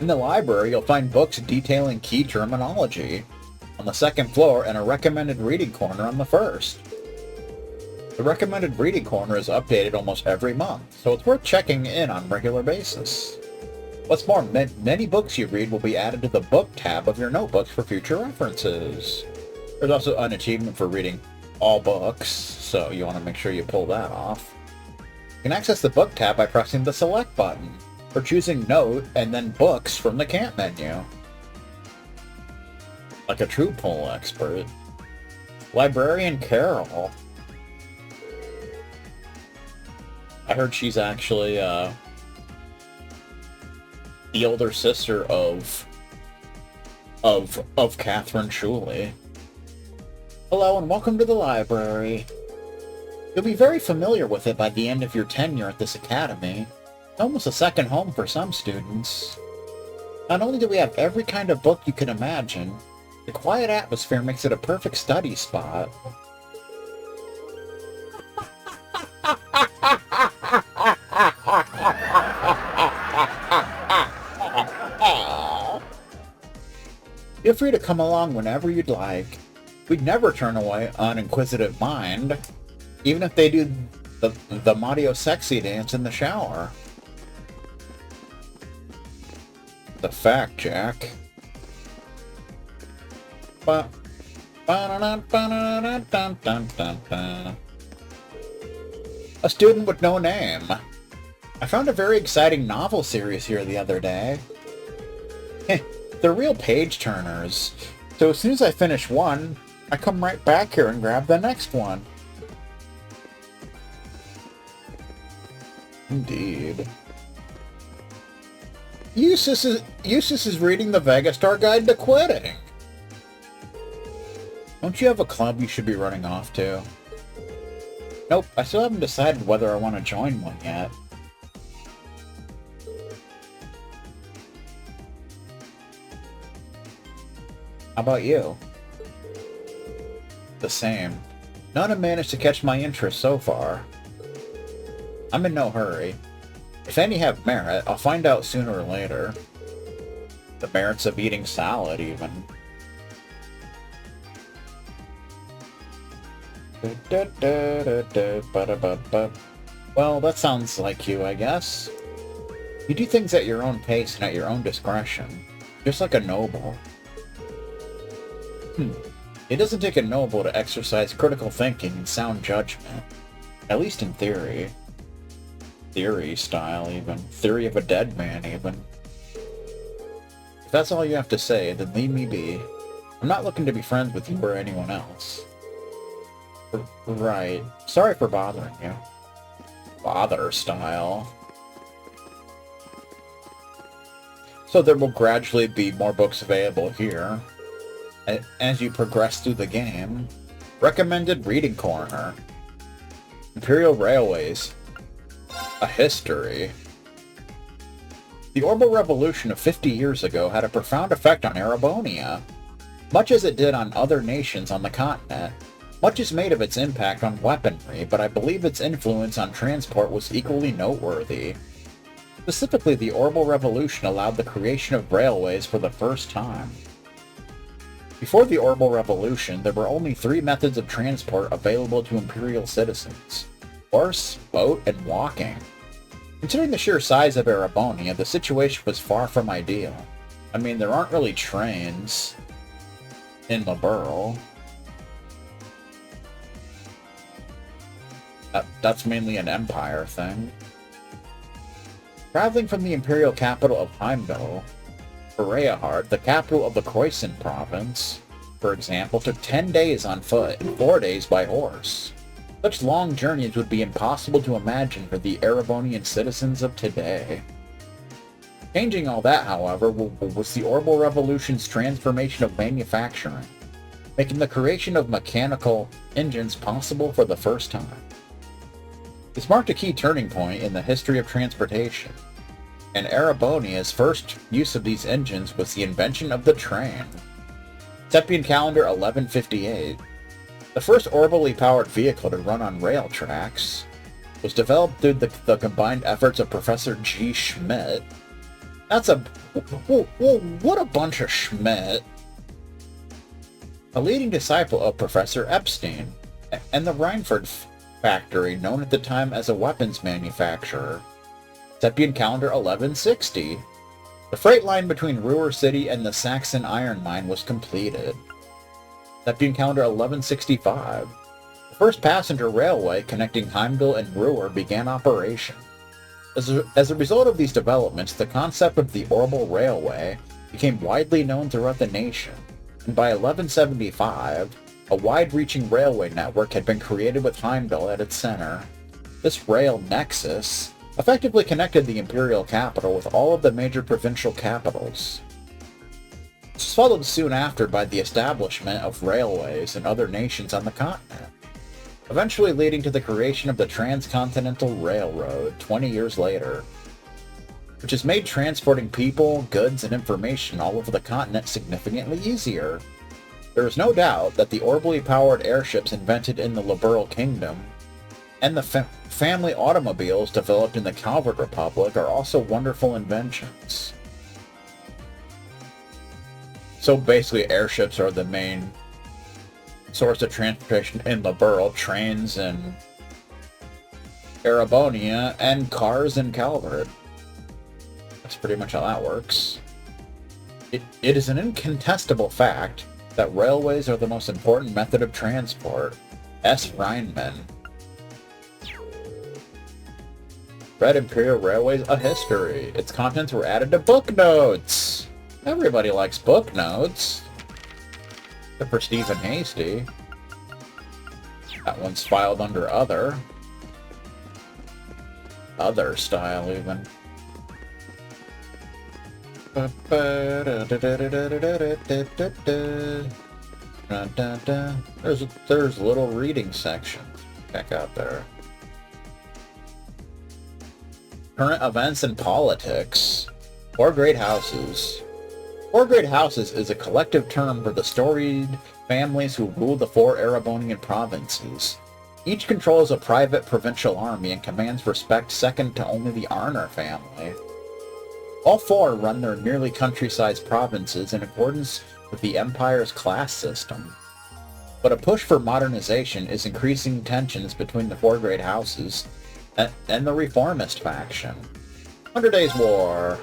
In the library, you'll find books detailing key terminology on the second floor and a recommended reading corner on the first. The recommended reading corner is updated almost every month, so it's worth checking in on a regular basis. What's more, many books you read will be added to the book tab of your notebooks for future references. There's also an achievement for reading all books, so you want to make sure you pull that off. You can access the book tab by pressing the select button, or choosing Note and then Books from the camp menu. Like a true pull expert. Librarian Carol. I heard she's actually the older sister of Catherine Shuley. Hello and welcome to the library. You'll be very familiar with it by the end of your tenure at this academy. It's almost a second home for some students. Not only do we have every kind of book you can imagine, the quiet atmosphere makes it a perfect study spot. Feel free to come along whenever you'd like. We'd never turn away an inquisitive mind, even if they do the Mario sexy dance in the shower. The fact, Jack. A student with no name. I found a very exciting novel series here the other day. They're real page-turners, so as soon as I finish one, I come right back here and grab the next one. Indeed. Eustace is reading the Vegastar Guide to Quitting. Don't you have a club you should be running off to? Nope, I still haven't decided whether I want to join one yet. How about you? The same. None have managed to catch my interest so far. I'm in no hurry. If any have merit, I'll find out sooner or later. The merits of eating salad, even. Well, that sounds like you, I guess. You do things at your own pace and at your own discretion, just like a noble. It doesn't take a noble to exercise critical thinking and sound judgment, at least in theory. Theory style, even. Theory of a dead man, even. If that's all you have to say, then leave me be. I'm not looking to be friends with you or anyone else. Right. Sorry for bothering you. Bother style. So there will gradually be more books available here as you progress through the game. Recommended Reading Corner. Imperial Railways. A history. The Orbital Revolution of 50 years ago had a profound effect on Erebonia. Much as it did on other nations on the continent, much is made of its impact on weaponry, but I believe its influence on transport was equally noteworthy. Specifically, the Orbital Revolution allowed the creation of railways for the first time. Before the Orbital Revolution, there were only 3 methods of transport available to Imperial citizens: horse, boat, and walking. Considering the sheer size of Erebonia, the situation was far from ideal. I mean, there aren't really trains in Liberl. That's mainly an Empire thing. Traveling from the Imperial capital of Heimdall, Fereyahard, the capital of the Croissant province, for example, took 10 days on foot and 4 days by horse. Such long journeys would be impossible to imagine for the Erebonian citizens of today. Changing all that, however, was the Orbital Revolution's transformation of manufacturing, making the creation of mechanical engines possible for the first time. This marked a key turning point in the history of transportation, and Erebonia's first use of these engines was the invention of the train. Septian calendar 1158. The first orbitally powered vehicle to run on rail tracks was developed through the combined efforts of Professor G. Schmidt. That's a Whoa, what a bunch of Schmidt. A leading disciple of Professor Epstein, and the Reinford factory, known at the time as a weapons manufacturer. Seppian calendar 1160. The freight line between Ruhr City and the Saxon iron mine was completed. Seppian calendar 1165. The first passenger railway connecting Heimdall and Ruhr began operation. As a result of these developments, the concept of the Orbital Railway became widely known throughout the nation, and by 1175, a wide-reaching railway network had been created with Heimdall at its center. This rail nexus effectively connected the imperial capital with all of the major provincial capitals. This was followed soon after by the establishment of railways in other nations on the continent, eventually leading to the creation of the Transcontinental Railroad 20 years later, which has made transporting people, goods, and information all over the continent significantly easier. There is no doubt that the orbitally powered airships invented in the Liberal Kingdom and the family automobiles developed in the Calvert Republic are also wonderful inventions. So basically, airships are the main source of transportation in Liberal, trains in Erebonia, and cars in Calvert. That's pretty much how that works. It is an incontestable fact that railways are the most important method of transport. S. Reinman. Red Imperial Railways, a history. Its contents were added to book notes. Everybody likes book notes. Except for Stephen Hasty. That one's filed under other. Other style, even. There's little reading sections. Check out there. Current events and politics. Four Great Houses. Four Great Houses is a collective term for the storied families who rule the four Erebonian provinces. Each controls a private provincial army and commands respect second to only the Arner family. All four run their nearly country-sized provinces in accordance with the Empire's class system. But a push for modernization is increasing tensions between the four great houses and the reformist faction. 100 Days War,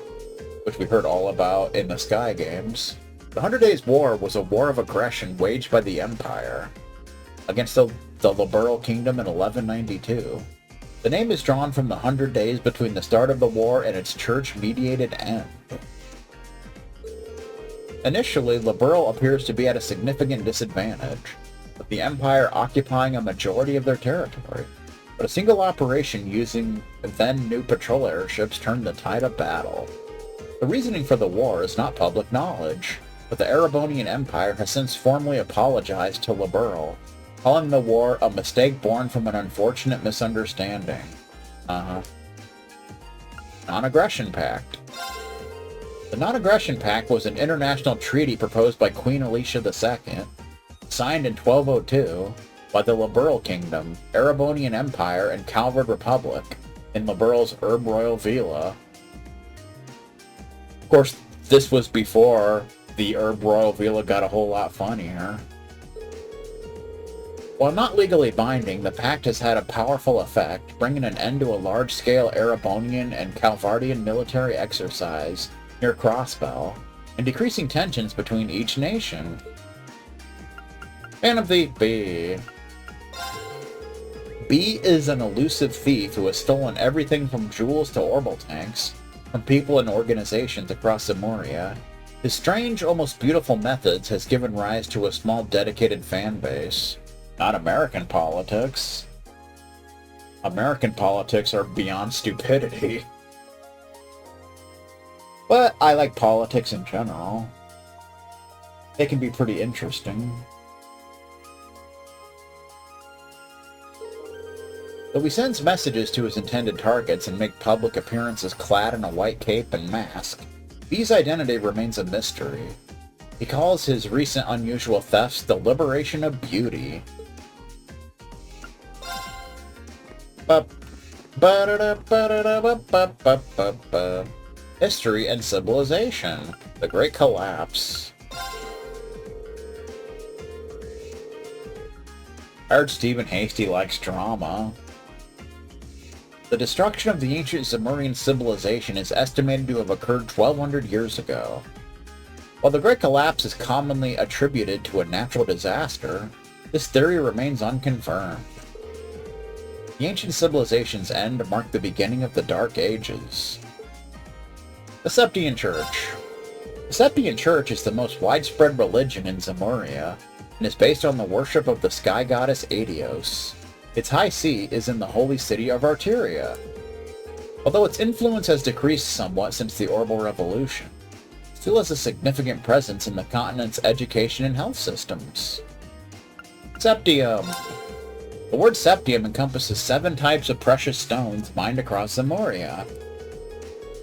which we heard all about in the Sky Games. The 100 Days War was a war of aggression waged by the Empire against the Liberal Kingdom in 1192. The name is drawn from the 100 days between the start of the war and its church-mediated end. Initially, Liberal appears to be at a significant disadvantage, with the Empire occupying a majority of their territory. But a single operation using then-new patrol airships turned the tide of battle. The reasoning for the war is not public knowledge, but the Erebonian Empire has since formally apologized to Liberal, calling the war a mistake born from an unfortunate misunderstanding. Non-Aggression Pact. The Non-Aggression Pact was an international treaty proposed by Queen Alicia II, signed in 1202 by the Liberal Kingdom, Erebonian Empire, and Calvert Republic in Liberal's Herb Royal Villa. Of course, this was before the Herb Royal Villa got a whole lot funnier. While not legally binding, the pact has had a powerful effect, bringing an end to a large-scale Erebonian and Calvardian military exercise near Crossbell, and decreasing tensions between each nation. Fan of the Bee. Bee is an elusive thief who has stolen everything from jewels to orbital tanks, from people and organizations across Zemuria. His strange, almost beautiful methods has given rise to a small dedicated fan base. Not American politics. American politics are beyond stupidity. But I like politics in general. They can be pretty interesting. Though he sends messages to his intended targets and make public appearances clad in a white cape and mask, Bee's identity remains a mystery. He calls his recent unusual thefts the liberation of beauty. History and Civilization. The Great Collapse. I heard Stephen Hasty likes drama. The destruction of the ancient Sumerian civilization is estimated to have occurred 1,200 years ago. While the Great Collapse is commonly attributed to a natural disaster, this theory remains unconfirmed. The ancient civilization's end marked the beginning of the Dark Ages. The Septian Church. The Septian Church is the most widespread religion in Zemuria, and is based on the worship of the sky goddess Adios. Its high seat is in the holy city of Arteria. Although its influence has decreased somewhat since the Orbital Revolution, it still has a significant presence in the continent's education and health systems. Septium. The word septium encompasses 7 types of precious stones mined across Zemuria.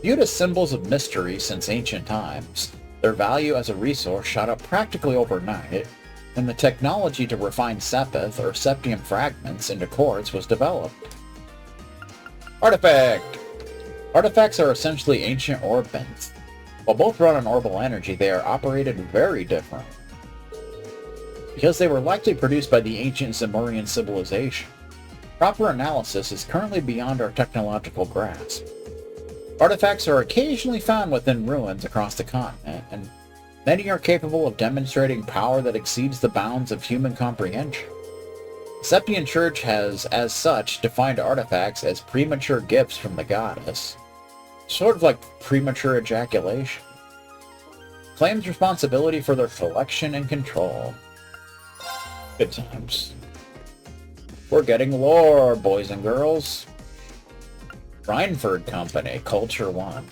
Viewed as symbols of mystery since ancient times, their value as a resource shot up practically overnight when the technology to refine sepith, or septium fragments, into quartz was developed. Artifact! Artifacts are essentially ancient orb bints. While both run on orbital energy, they are operated very differently. Because they were likely produced by the ancient Zemurian civilization, proper analysis is currently beyond our technological grasp. Artifacts are occasionally found within ruins across the continent, and many are capable of demonstrating power that exceeds the bounds of human comprehension. The Septian Church has, as such, defined artifacts as premature gifts from the goddess, sort of like premature ejaculation. Claims responsibility for their collection and control. Good times. We're getting lore, boys and girls. Rhineford Company, Culture 1.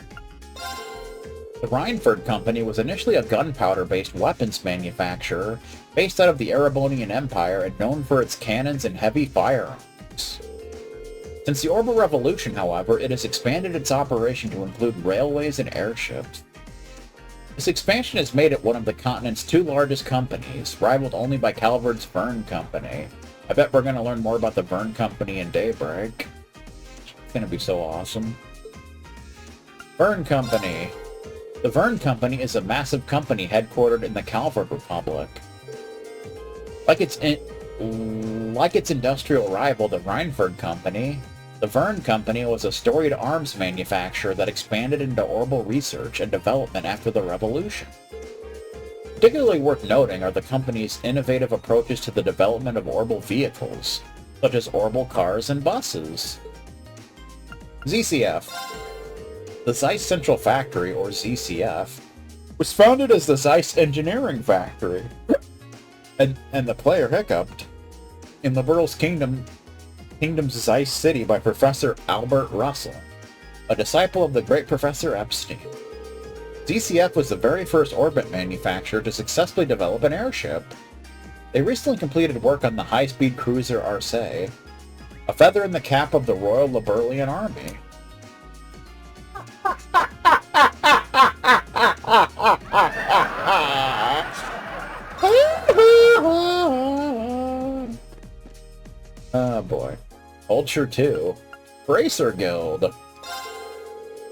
The Rhineford Company was initially a gunpowder-based weapons manufacturer based out of the Erebonian Empire and known for its cannons and heavy firearms. Since the Orbital Revolution, however, it has expanded its operation to include railways and airships. This expansion has made it one of the continent's 2 largest companies, rivaled only by Calvard's Verne Company. I bet we're going to learn more about the Verne Company in Daybreak. It's going to be so awesome. Verne Company. The Verne Company is a massive company headquartered in the Calvard Republic. Like its industrial rival, the Rhineford Company, the Verne Company was a storied arms manufacturer that expanded into orbital research and development after the Revolution. Particularly worth noting are the company's innovative approaches to the development of orbital vehicles, such as orbital cars and buses. ZCF. The Zeiss Central Factory, or ZCF, was founded as the Zeiss Engineering Factory, and the player hiccuped, in Liberal's Kingdom's Zeiss City by Professor Albert Russell, a disciple of the great Professor Epstein. ZCF was the very first orbit manufacturer to successfully develop an airship. They recently completed work on the high-speed cruiser Arce, a feather in the cap of the Royal Liberalian Army. Oh boy. Culture 2. Bracer Guild.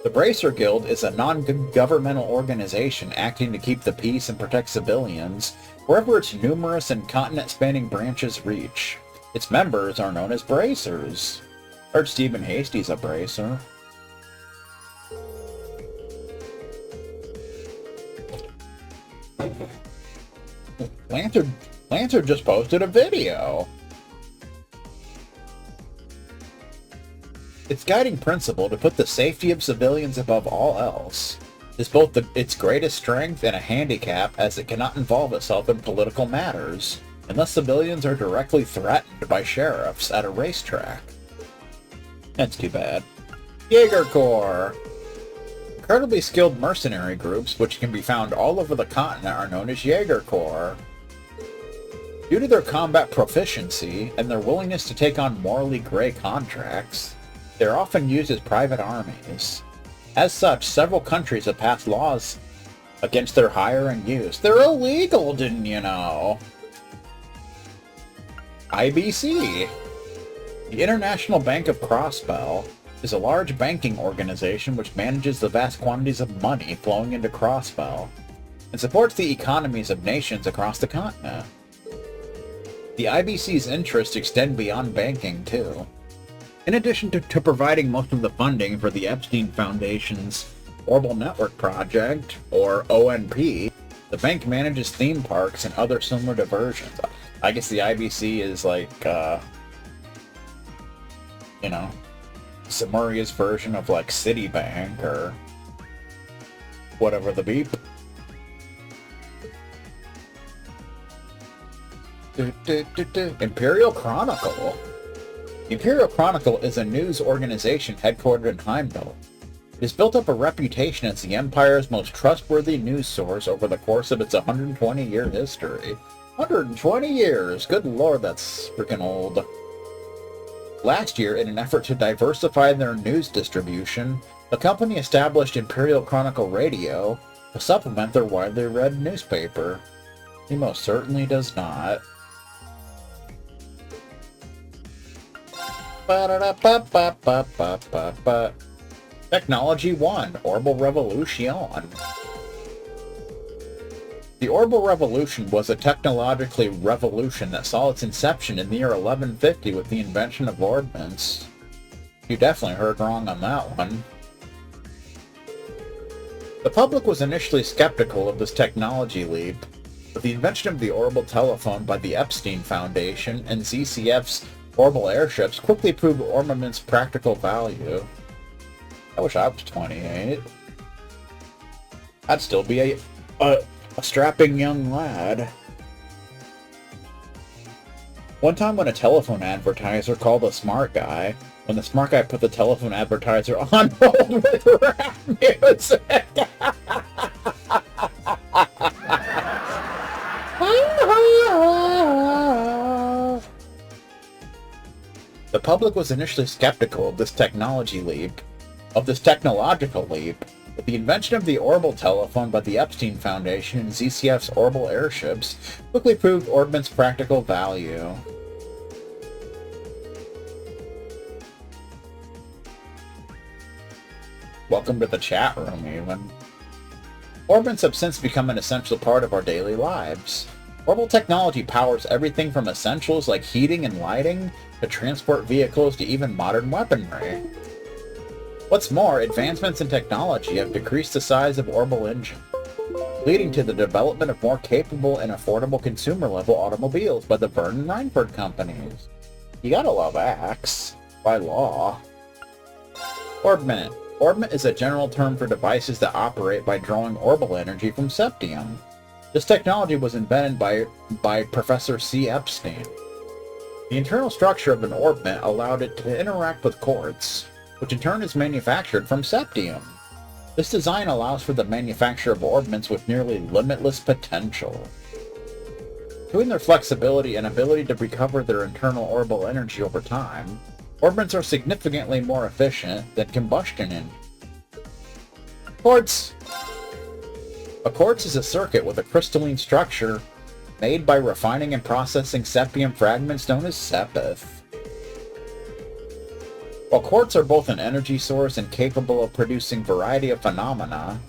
The Bracer Guild is a non-governmental organization acting to keep the peace and protect civilians wherever its numerous and continent-spanning branches reach. Its members are known as Bracers. Heard Stephen Hasty's a Bracer. Lancer just posted a video. Its guiding principle, to put the safety of civilians above all else, is both its greatest strength and a handicap, as it cannot involve itself in political matters unless civilians are directly threatened by sheriffs at a racetrack. That's too bad. Jaeger Corps. Incredibly skilled mercenary groups, which can be found all over the continent, are known as Jaeger Corps. Due to their combat proficiency and their willingness to take on morally gray contracts, they are often used as private armies. As such, several countries have passed laws against their hire and use. They're illegal, didn't you know? IBC. The International Bank of Crossbell is a large banking organization which manages the vast quantities of money flowing into Crossfell and supports the economies of nations across the continent. The IBC's interests extend beyond banking, too. In addition to providing most of the funding for the Epstein Foundation's Orbital Network Project, or ONP, the bank manages theme parks and other similar diversions. I guess the IBC is like, Samuria's version of like Citibank or whatever the beep. Imperial Chronicle. The Imperial Chronicle is a news organization headquartered in Heimdall. It has built up a reputation as the Empire's most trustworthy news source over the course of its 120-year history. 120 years! Good lord, that's freaking old. Last year, in an effort to diversify their news distribution, the company established Imperial Chronicle Radio to supplement their widely read newspaper. He most certainly does not. Technology 1, Orbital Revolution. The Orbital Revolution was a technologically revolution that saw its inception in the year 1150 with the invention of ordnance. You definitely heard wrong on that one. The public was initially skeptical of this technology leap, but the invention of the orbital telephone by the Epstein Foundation and ZCF's orbital airships quickly proved ornament's practical value. I wish I was 28. I'd still be a strapping young lad. One time when a telephone advertiser called a smart guy, when the smart guy put the telephone advertiser on hold with rap music. The public was initially skeptical of this technological leap, but the invention of the orbital telephone by the Epstein Foundation and ZCF's orbital airships quickly proved Orbment's practical value. Welcome to the chat room, even. Orbments have since become an essential part of our daily lives. Orbital technology powers everything from essentials like heating and lighting, to transport vehicles to even modern weaponry. What's more, advancements in technology have decreased the size of orbital engine, leading to the development of more capable and affordable consumer-level automobiles by the Vernon Reinford companies. You gotta love Axe, by law. Orbment. Orbment is a general term for devices that operate by drawing orbital energy from septium. This technology was invented by Professor C. Epstein. The internal structure of an orbment allowed it to interact with quartz, which in turn is manufactured from septium. This design allows for the manufacture of orbments with nearly limitless potential. Due to their flexibility and ability to recover their internal orbital energy over time, orbments are significantly more efficient than combustion engines. Quartz. A quartz is a circuit with a crystalline structure made by refining and processing septium fragments known as sepith. While quartz are both an energy source and capable of producing a variety of phenomena,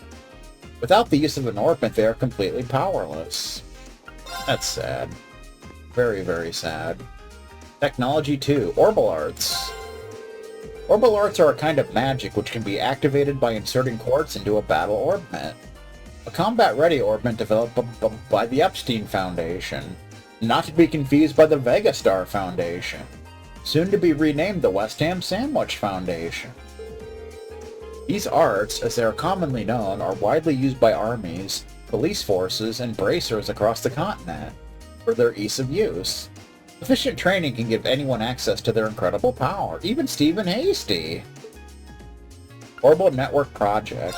without the use of an orbment they are completely powerless. That's sad. Very, very sad. Technology 2, Orbital Arts. Orbital Arts are a kind of magic which can be activated by inserting quartz into a battle orbment. A combat-ready orbment developed by the Epstein Foundation, not to be confused by the Vega Star Foundation, soon to be renamed the West Ham Sandwich Foundation. These arts, as they are commonly known, are widely used by armies, police forces, and bracers across the continent for their ease of use. Sufficient training can give anyone access to their incredible power, even Stephen Hasty. Orbital Network Project.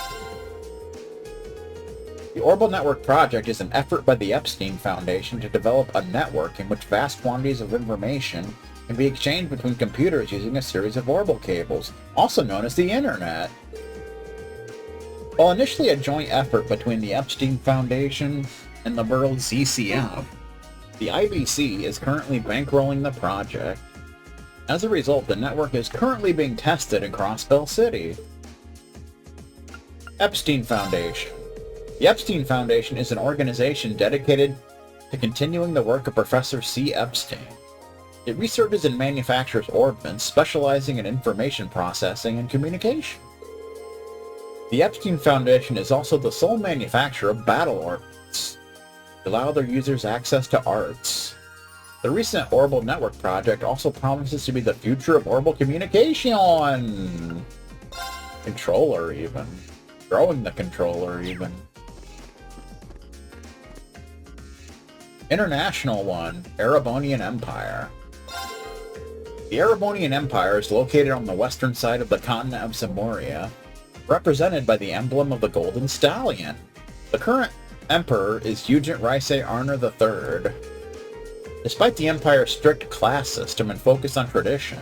The Orbital Network Project is an effort by the Epstein Foundation to develop a network in which vast quantities of information can be exchanged between computers using a series of orbital cables, also known as the Internet. While initially a joint effort between the Epstein Foundation and the world's ZCF, the IBC is currently bankrolling the project. As a result, the network is currently being tested in Crossbell City. Epstein Foundation. The Epstein Foundation is an organization dedicated to continuing the work of Professor C. Epstein. It researches and manufactures ordnance, specializing in information processing and communication. The Epstein Foundation is also the sole manufacturer of battle ordnance, to allow their users access to arts. The recent Orbital Network project also promises to be the future of orbital communication! Controller, even. Growing the controller, even. International one, Erebonian Empire. The Erebonian Empire is located on the western side of the continent of Zemuria, represented by the emblem of the Golden Stallion. The current emperor is Ugent Rice Arner III. Despite the Empire's strict class system and focus on tradition,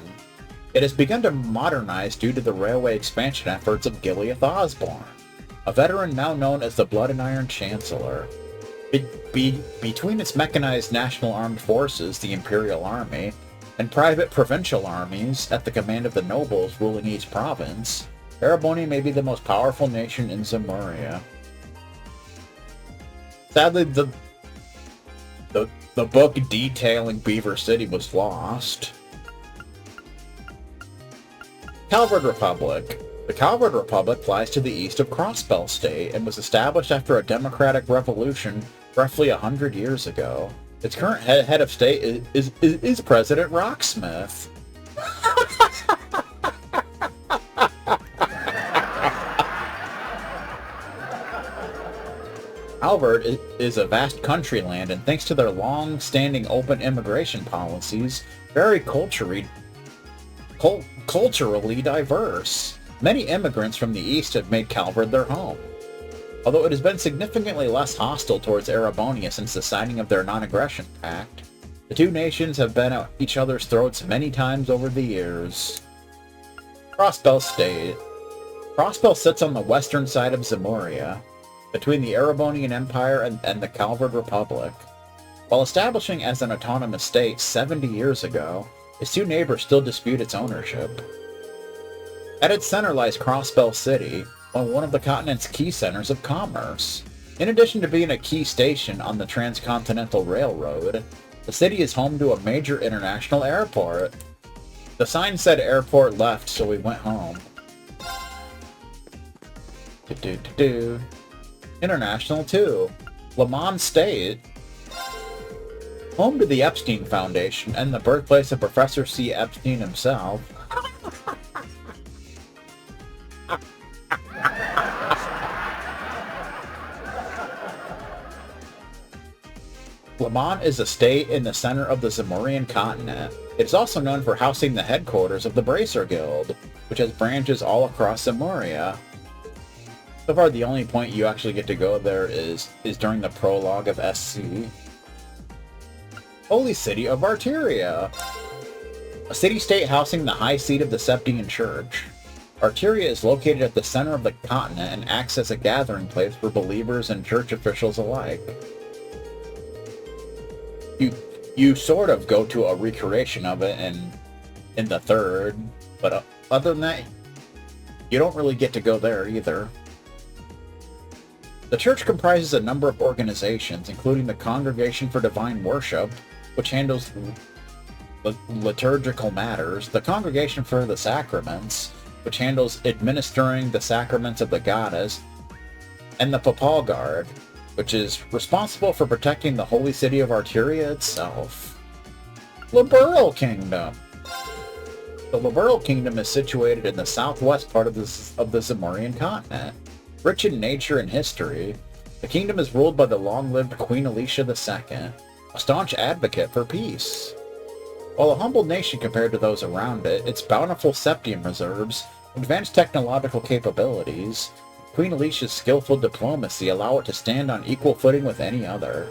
it has begun to modernize due to the railway expansion efforts of Gileath Osborne, a veteran now known as the Blood and Iron Chancellor. Between its mechanized national armed forces, the Imperial Army, and private provincial armies at the command of the nobles ruling each province, Erebonia may be the most powerful nation in Zemuria. Sadly, the book detailing Beaver City was lost. Calvard Republic. The Calvard Republic lies to the east of Crossbell State and was established after a democratic revolution roughly 100 years ago. Its current head of state is President Rocksmith. Calvard is a vast country land, and thanks to their long-standing open immigration policies, very culturally diverse. Many immigrants from the east have made Calvard their home. Although it has been significantly less hostile towards Erebonia since the signing of their non-aggression pact, the two nations have been at each other's throats many times over the years. Crossbell State. Crossbell sits on the western side of Zemuria, between the Erebonian Empire and the Calvard Republic. While establishing as an autonomous state 70 years ago, its two neighbors still dispute its ownership. At its center lies Crossbell City, one of the continent's key centers of commerce. In addition to being a key station on the Transcontinental Railroad, the city is home to a major international airport. The sign said airport left, so we went home. International 2. Le Mans State. Home to the Epstein Foundation and the birthplace of Professor C. Epstein himself. Le Mans is a state in the center of the Zemurian continent. It is also known for housing the headquarters of the Bracer Guild, which has branches all across Zemuria. So far, the only point you actually get to go there is during the prologue of SC. Holy City of Arteria. A city-state housing the high seat of the Septian Church. Arteria is located at the center of the continent and acts as a gathering place for believers and church officials alike. You sort of go to a recreation of it in the third, but other than that, you don't really get to go there either. The church comprises a number of organizations, including the Congregation for Divine Worship, which handles liturgical matters, the Congregation for the Sacraments, which handles administering the sacraments of the goddess, and the Papal Guard, which is responsible for protecting the holy city of Arteria itself. Liberal Kingdom. The Liberal Kingdom is situated in the southwest part of the Zemurian continent. Rich in nature and history, the kingdom is ruled by the long-lived Queen Alicia II, a staunch advocate for peace. While a humble nation compared to those around it, its bountiful septium reserves, advanced technological capabilities, Queen Alicia's skillful diplomacy allow it to stand on equal footing with any other.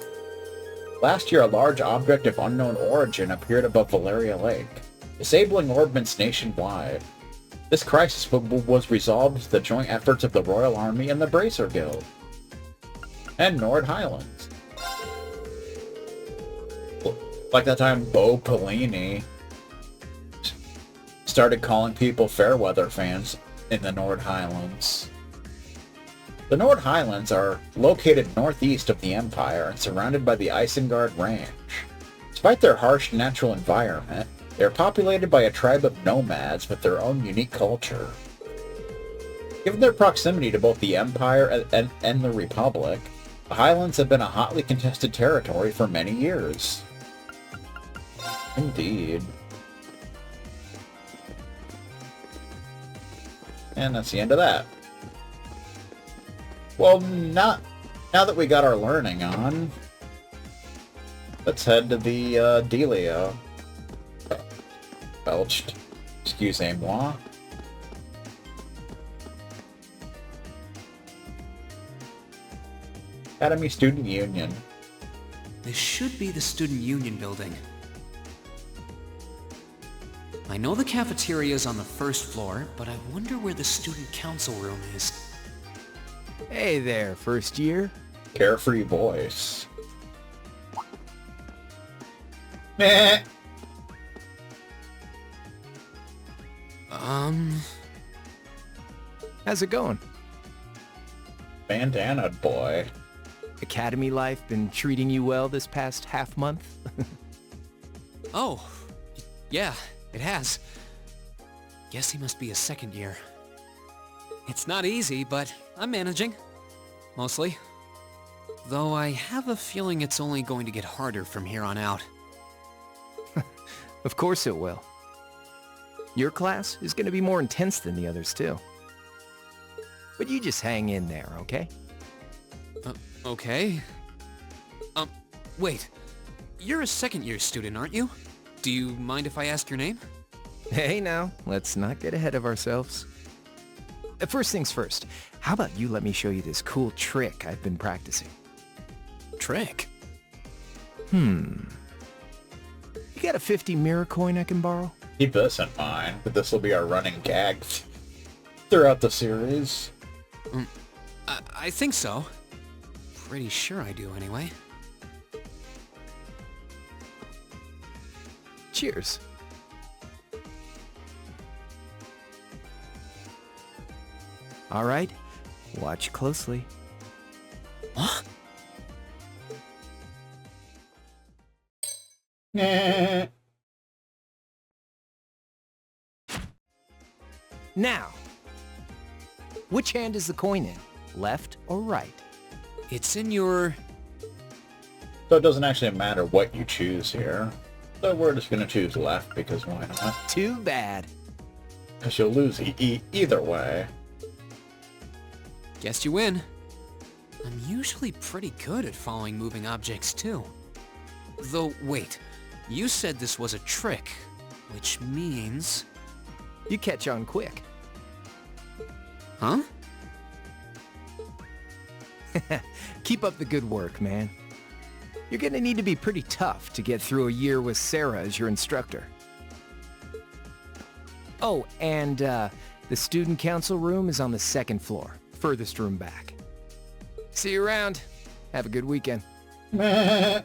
Last year, a large object of unknown origin appeared above Valeria Lake, disabling ordnance nationwide. This crisis was resolved with the joint efforts of the Royal Army and the Bracer Guild. And Nord Highlands. Like that time Bo Pelini started calling people fair-weather fans in the Nord Highlands. The Nord Highlands are located northeast of the Empire and surrounded by the Isengard Range. Despite their harsh natural environment, they are populated by a tribe of nomads with their own unique culture. Given their proximity to both the Empire and the Republic, the Highlands have been a hotly contested territory for many years. Indeed. And that's the end of that. Well, now that we got our learning on, let's head to the Delio. Belched. Excusez-moi. Academy Student Union. This should be the Student Union building. I know the cafeteria is on the first floor, but I wonder where the Student Council room is. Hey there, first year. Carefree voice. Meh. How's it going? Bandana boy. Academy life been treating you well this past half month? Oh, yeah, it has. Guess he must be a second year. It's not easy, but I'm managing. Mostly. Though I have a feeling it's only going to get harder from here on out. Of course it will. Your class is going to be more intense than the others, too. But you just hang in there, okay? Okay. Wait. You're a second-year student, aren't you? Do you mind if I ask your name? Hey now, let's not get ahead of ourselves. First things first, how about you let me show you this cool trick I've been practicing? Trick? You got a 50 mirror coin I can borrow? Keep this in mind, but this will be our running gag throughout the series. I think so. Pretty sure I do, anyway. Cheers. All right, watch closely. Huh? Nah. Now, which hand is the coin in? Left or right? It's in your... So it doesn't actually matter what you choose here. So we're just going to choose left because why not? Too bad. Because you'll lose either way. Guess you win. I'm usually pretty good at following moving objects, too. Though, wait. You said this was a trick, which means... You catch on quick. Huh? Keep up the good work, man. You're gonna need to be pretty tough to get through a year with Sarah as your instructor. Oh, and the student council room is on the second floor, furthest room back. See you around. Have a good weekend. Meh.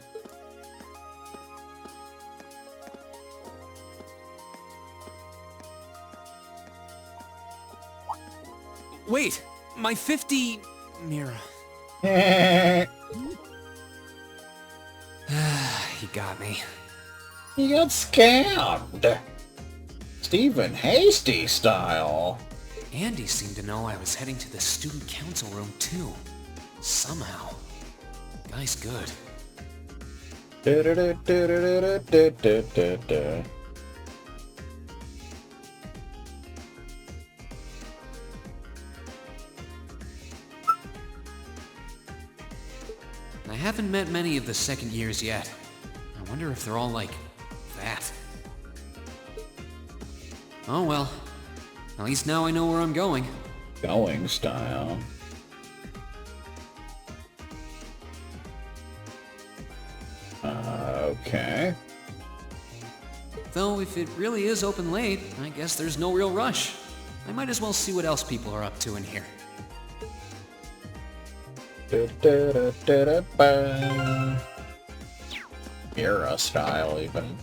Wait! My 50... Mira. He got me. You got scammed. Stephen Hasty style. Andy seemed to know I was heading to the student council room, too. Somehow. Guy's good. Du-du-du-du-du-du-du-du-du. I haven't met many of the second years yet. I wonder if they're all like that. Oh well. At least now I know where I'm going. Going style. Okay. Though if it really is open late, I guess there's no real rush. I might as well see what else people are up to in here. Mira style even.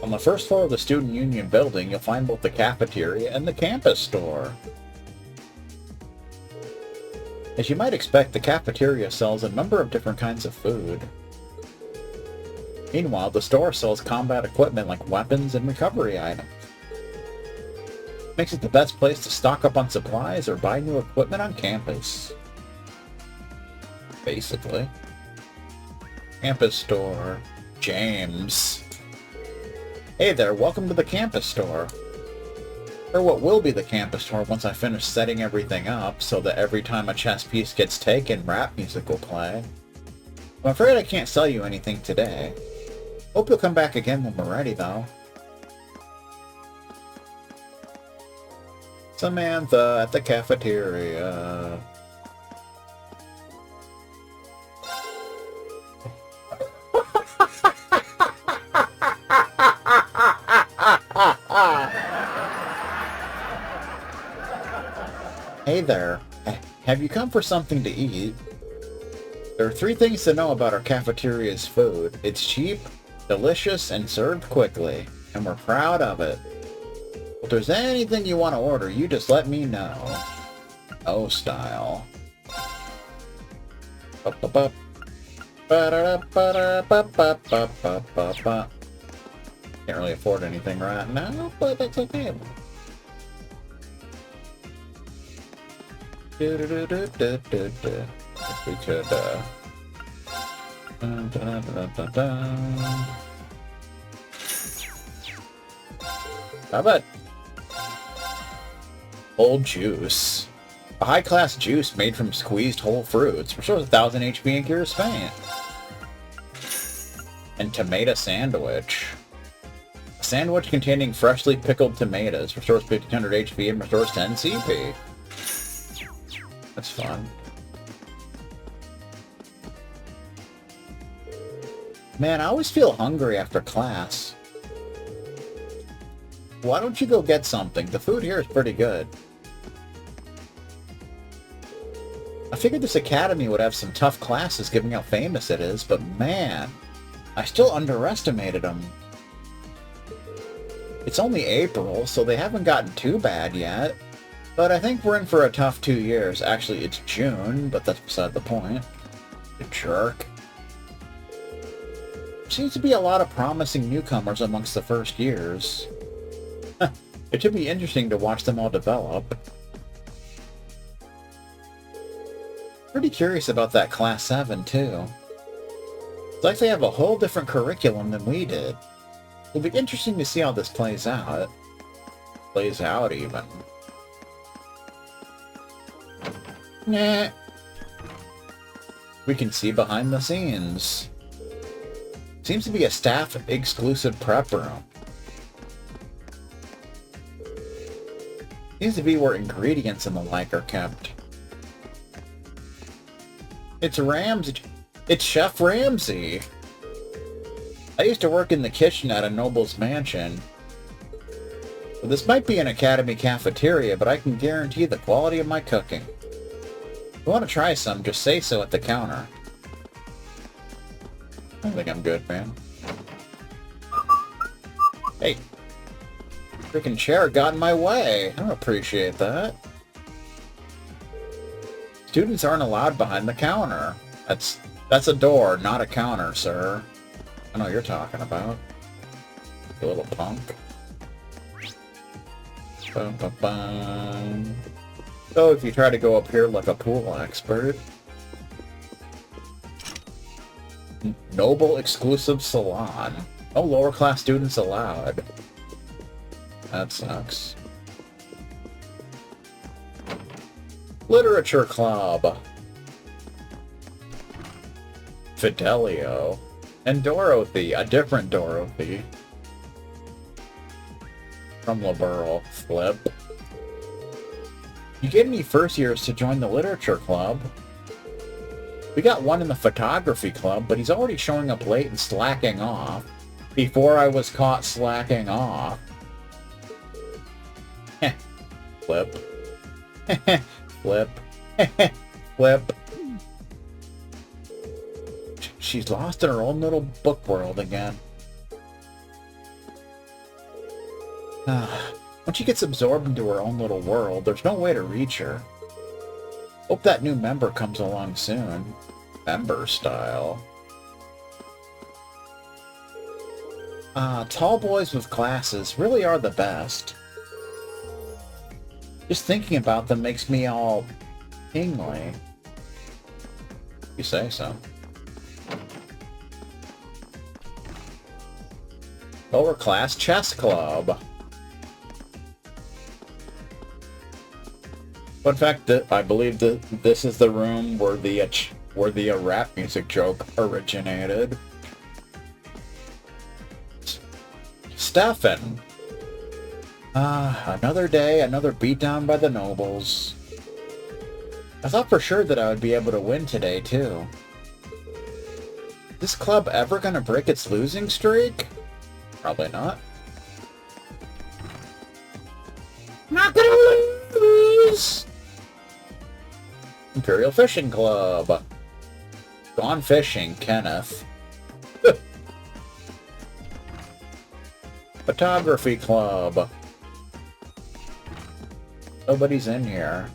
On the first floor of the Student Union building, you'll find both the cafeteria and the campus store. As you might expect, the cafeteria sells a number of different kinds of food. Meanwhile, the store sells combat equipment like weapons and recovery items. Makes it the best place to stock up on supplies or buy new equipment on campus. Basically. Campus store. James. Hey there, welcome to the campus store. Or what will be the campus store once I finish setting everything up, so that every time a chess piece gets taken, rap music will play. I'm afraid I can't sell you anything today. Hope you'll come back again when we're ready, though. Samantha at the cafeteria. Hey there. Have you come for something to eat? There are 3 things to know about our cafeteria's food. It's cheap, delicious, and served quickly. And we're proud of it. If there's anything you want to order, you just let me know. Oh, style. Can't really afford anything right now, but that's okay. If we could, How about old juice? A high-class juice made from squeezed whole fruits. Restores 1,000 HP and cures faint. And tomato sandwich. A sandwich containing freshly pickled tomatoes. Restores 1,500 HP and restores 10 CP. That's fun. Man, I always feel hungry after class. Why don't you go get something? The food here is pretty good. I figured this academy would have some tough classes given how famous it is, but man, I still underestimated them. It's only April, so they haven't gotten too bad yet. But I think we're in for a tough 2 years. Actually, it's June, but that's beside the point. You jerk. There seems to be a lot of promising newcomers amongst the first years. It should be interesting to watch them all develop. Pretty curious about that Class 7, too. It's like they have a whole different curriculum than we did. It'll be interesting to see how this plays out. Plays out, even. Nah. We can see behind the scenes. Seems to be a staff-exclusive prep room. Seems to be where ingredients and the like are kept. It's Ramsey. It's Chef Ramsey. I used to work in the kitchen at a noble's mansion. So this might be an academy cafeteria, but I can guarantee the quality of my cooking. If you want to try some, just say so at the counter. I think I'm good, man. Hey. Freaking chair got in my way. I don't appreciate that. Students aren't allowed behind the counter. That's a door, not a counter, sir. I know what you're talking about. You little punk. Bum, bum, bum. So if you try to go up here like a pool expert. Noble exclusive salon. No lower class students allowed. That sucks. Literature Club. Fidelio. And Dorothy, a different Dorothy. From Liberal. Flip. You get any first years to join the Literature Club? We got one in the Photography Club, but he's already showing up late and slacking off. Before I was caught slacking off. Flip. Flip. Flip. She's lost in her own little book world again. When she gets absorbed into her own little world, there's no way to reach her. Hope that new member comes along soon. Member style. Tall boys with glasses really are the best. Just thinking about them makes me all tingly. You say so. Lower class chess club. Fun fact that I believe that this is the room where the rap music joke originated. Stefan. Another day, another beatdown by the nobles. I thought for sure that I would be able to win today, too. Is this club ever gonna break its losing streak? Probably not. Not gonna lose! Imperial Fishing Club. Gone fishing, Kenneth. Photography Club. Nobody's in here.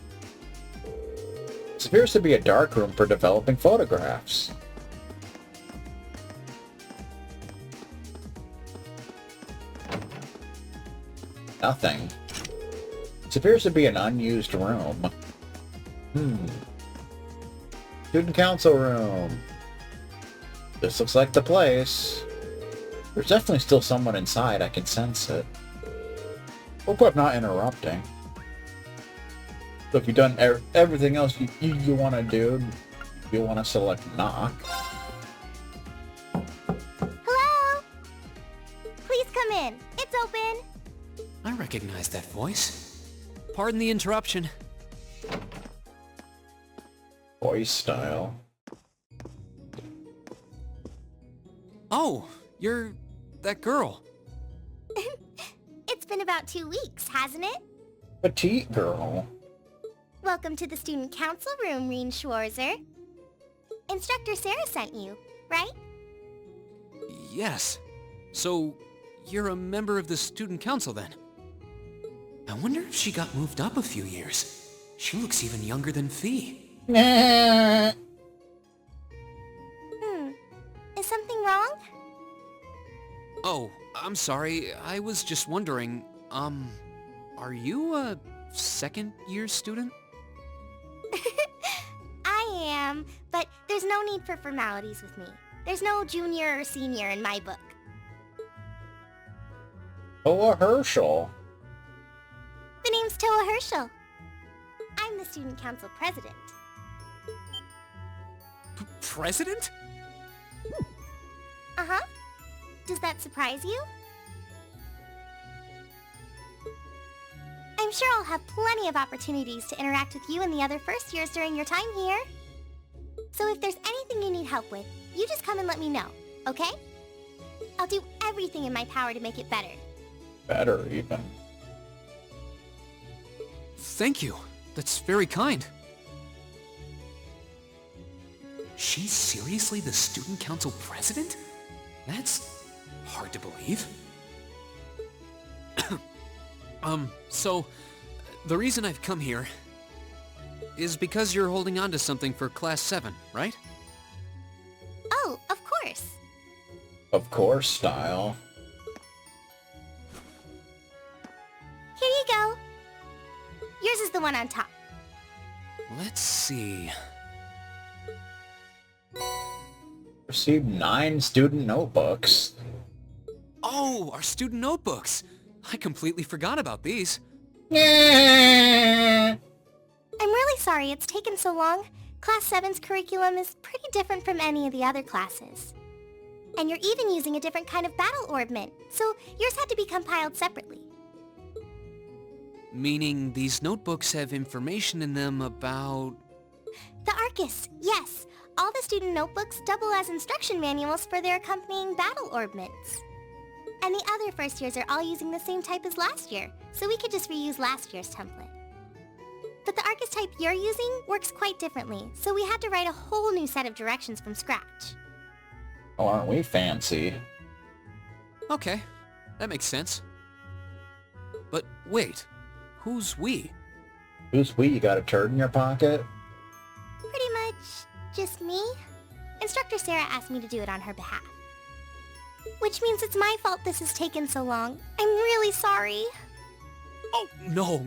This appears to be a dark room for developing photographs. Nothing. This appears to be an unused room. Student council room. This looks like the place. There's definitely still someone inside, I can sense it. Hope I'm not interrupting. So if you've done everything else you want to do, you want to select knock. Hello? Please come in. It's open. I recognize that voice. Pardon the interruption. Voice style. Oh, you're that girl. It's been about 2 weeks, hasn't it? Petite girl. Welcome to the student council room, Reen Schwarzer. Instructor Sarah sent you, right? Yes. So, you're a member of the student council then? I wonder if she got moved up a few years. She looks even younger than Fee. Is something wrong? Oh, I'm sorry. I was just wondering, are you a second-year student? I am, but there's no need for formalities with me. There's no junior or senior in my book. Oh, a Herschel. The name's Toa Herschel. I'm the student council president. President? Uh-huh. Does that surprise you? I'm sure I'll have plenty of opportunities to interact with you and the other first years during your time here. So if there's anything you need help with, you just come and let me know, okay? I'll do everything in my power to make it better. Better, even. Thank you. That's very kind. She's seriously the student council president? That's hard to believe. So, the reason I've come here is because you're holding on to something for Class 7, right? Oh, of course. Of course, style. Here you go. Yours is the one on top. Let's see. Received 9 student notebooks. Oh, our student notebooks. I completely forgot about these. I'm really sorry it's taken so long. Class 7's curriculum is pretty different from any of the other classes. And you're even using a different kind of battle orbment, so yours had to be compiled separately. Meaning these notebooks have information in them about... The Arcus, yes. All the student notebooks double as instruction manuals for their accompanying battle orbments. And the other first years are all using the same type as last year, so we could just reuse last year's template. But the Arcus type you're using works quite differently, so we had to write a whole new set of directions from scratch. Oh, aren't we fancy? Okay, that makes sense. But wait, who's we? Who's we? You got a turd in your pocket? Pretty much just me. Instructor Sarah asked me to do it on her behalf. Which means it's my fault this has taken so long. I'm really sorry. Oh,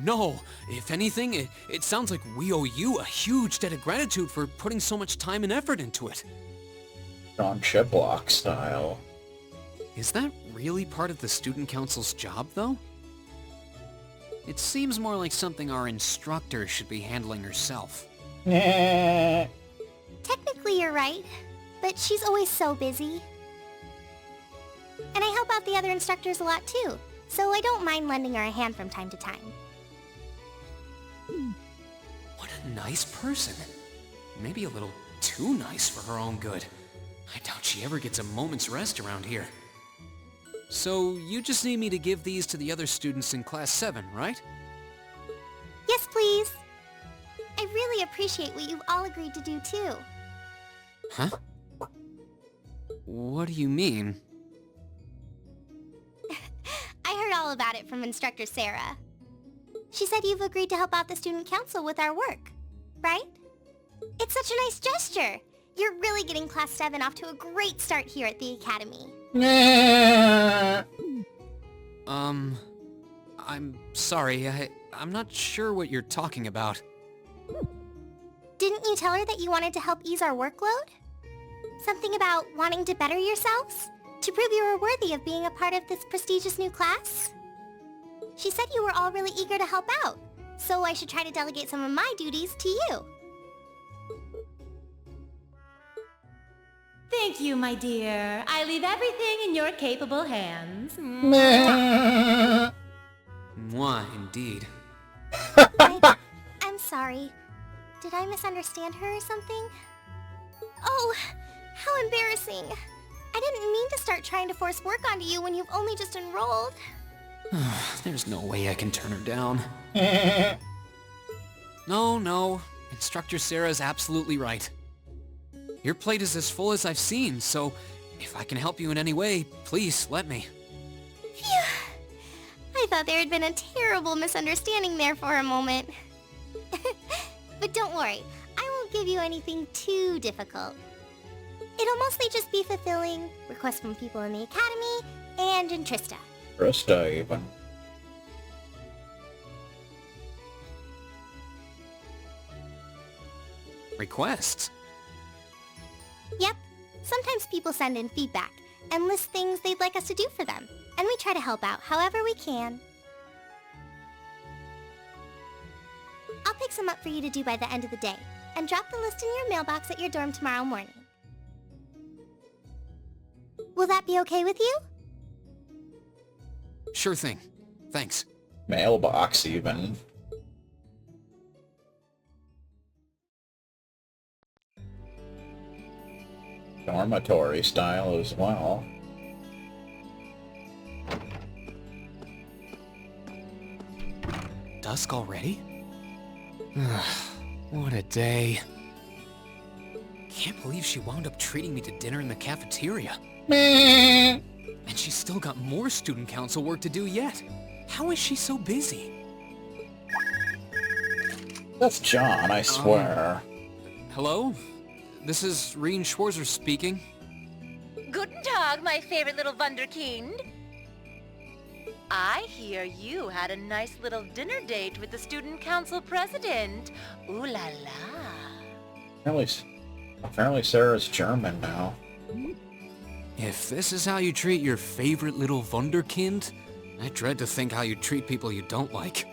no. If anything, it sounds like we owe you a huge debt of gratitude for putting so much time and effort into it. On Chiplock style. Is that really part of the student council's job, though? It seems more like something our instructor should be handling herself. Technically you're right, but she's always so busy. And I help out the other instructors a lot too, so I don't mind lending her a hand from time to time. What a nice person. Maybe a little too nice for her own good. I doubt she ever gets a moment's rest around here. So, you just need me to give these to the other students in Class 7, right? Yes, please. I really appreciate what you've all agreed to do too. Huh? What do you mean? I heard all about it from Instructor Sarah. She said you've agreed to help out the student council with our work, right? It's such a nice gesture. You're really getting Class 7 off to a great start here at the Academy. I'm sorry, I'm not sure what you're talking about. Didn't you tell her that you wanted to help ease our workload? Something about wanting to better yourselves? To prove you were worthy of being a part of this prestigious new class? She said you were all really eager to help out, so I should try to delegate some of my duties to you. Thank you, my dear. I leave everything in your capable hands. Mwah, indeed. I'm sorry. Did I misunderstand her or something? Oh, how embarrassing. I didn't mean to start trying to force work onto you when you've only just enrolled. There's no way I can turn her down. No. Instructor Sarah's absolutely right. Your plate is as full as I've seen, so if I can help you in any way, please let me. Phew. I thought there had been a terrible misunderstanding there for a moment. But don't worry, I won't give you anything too difficult. It'll mostly just be fulfilling requests from people in the Academy and in Trista. Trista, even. Requests? Yep. Sometimes people send in feedback and list things they'd like us to do for them, and we try to help out however we can. I'll pick some up for you to do by the end of the day, and drop the list in your mailbox at your dorm tomorrow morning. Will that be okay with you? Sure thing. Thanks. Mailbox, even. Dormitory style as well. Dusk already? What a day. Can't believe she wound up treating me to dinner in the cafeteria. And she's still got more student council work to do yet. How is she so busy? That's John, I swear. Hello? This is Rien Schwarzer speaking. Guten Tag, my favorite little Wunderkind. I hear you had a nice little dinner date with the student council president. Ooh la la. Apparently Sarah's German now. If this is how you treat your favorite little Wunderkind, I dread to think how you treat people you don't like.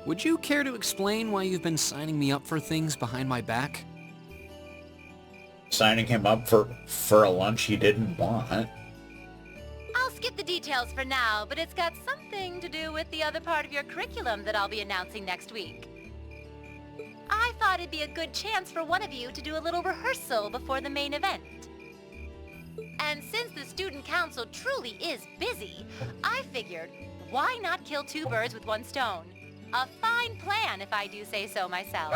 Would you care to explain why you've been signing me up for things behind my back? Signing him up for a lunch he didn't want. I'll skip the details for now, but it's got something to do with the other part of your curriculum that I'll be announcing next week. I thought it'd be a good chance for one of you to do a little rehearsal before the main event. And since the student council truly is busy, I figured, why not kill two birds with one stone? A fine plan, if I do say so myself.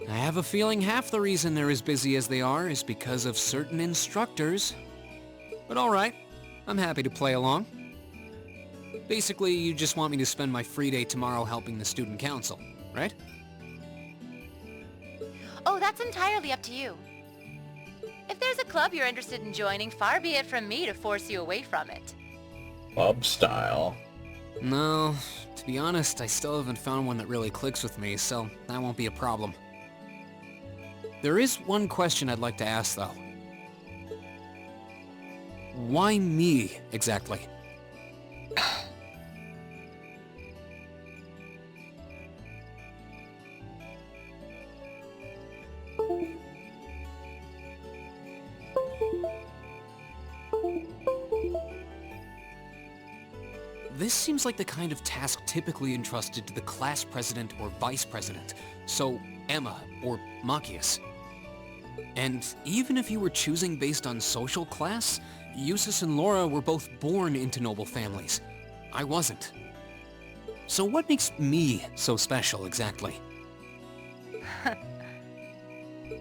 I have a feeling half the reason they're as busy as they are is because of certain instructors. But alright, I'm happy to play along. Basically, you just want me to spend my free day tomorrow helping the student council, right? Oh, that's entirely up to you. If there's a club you're interested in joining, far be it from me to force you away from it. Club style. No, to be honest, I still haven't found one that really clicks with me, so that won't be a problem. There is one question I'd like to ask, though. Why me, exactly? This seems like the kind of task typically entrusted to the class president or vice president, so Emma or Machias. And even if you were choosing based on social class, Eustace and Laura were both born into noble families. I wasn't. So what makes me so special, exactly?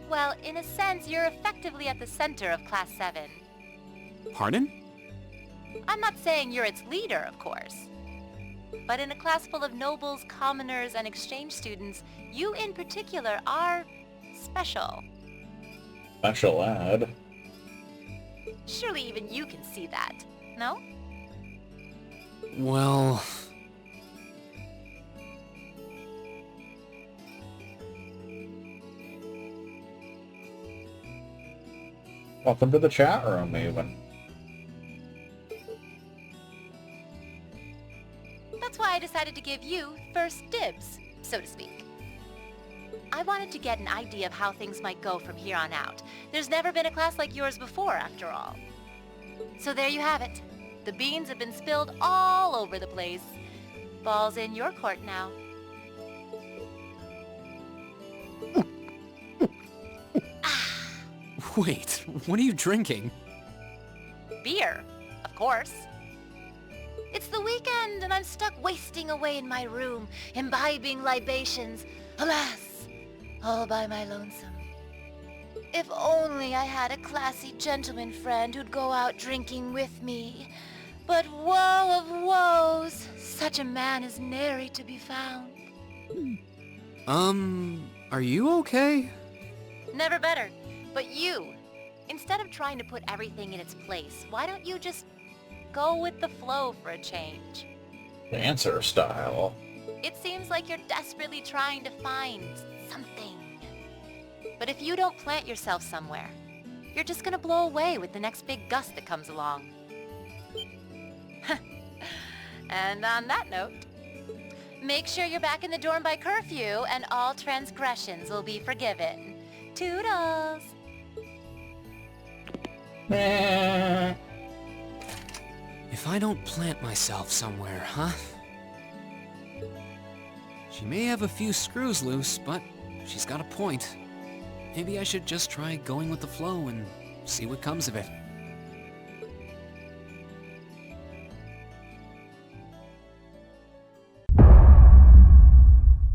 Well, in a sense, you're effectively at the center of Class 7. Pardon? I'm not saying you're its leader, of course. But in a class full of nobles, commoners, and exchange students, you in particular are special. Special ed. Surely even you can see that, no? Well... Welcome to the chat room, even. That's why I decided to give you first dibs, so to speak. I wanted to get an idea of how things might go from here on out. There's never been a class like yours before, after all. So there you have it. The beans have been spilled all over the place. Ball's in your court now. Wait, what are you drinking? Beer, of course. It's the weekend and I'm stuck wasting away in my room, imbibing libations. Alas, all by my lonesome. If only I had a classy gentleman friend who'd go out drinking with me. But woe of woes, such a man is nary to be found. Are you okay? Never better. But you, instead of trying to put everything in its place, why don't you just go with the flow for a change? Dancer style. It seems like you're desperately trying to find something. But if you don't plant yourself somewhere, you're just gonna blow away with the next big gust that comes along. And on that note, make sure you're back in the dorm by curfew and all transgressions will be forgiven. Toodles! If I don't plant myself somewhere, huh? She may have a few screws loose, but she's got a point. Maybe I should just try going with the flow and see what comes of it.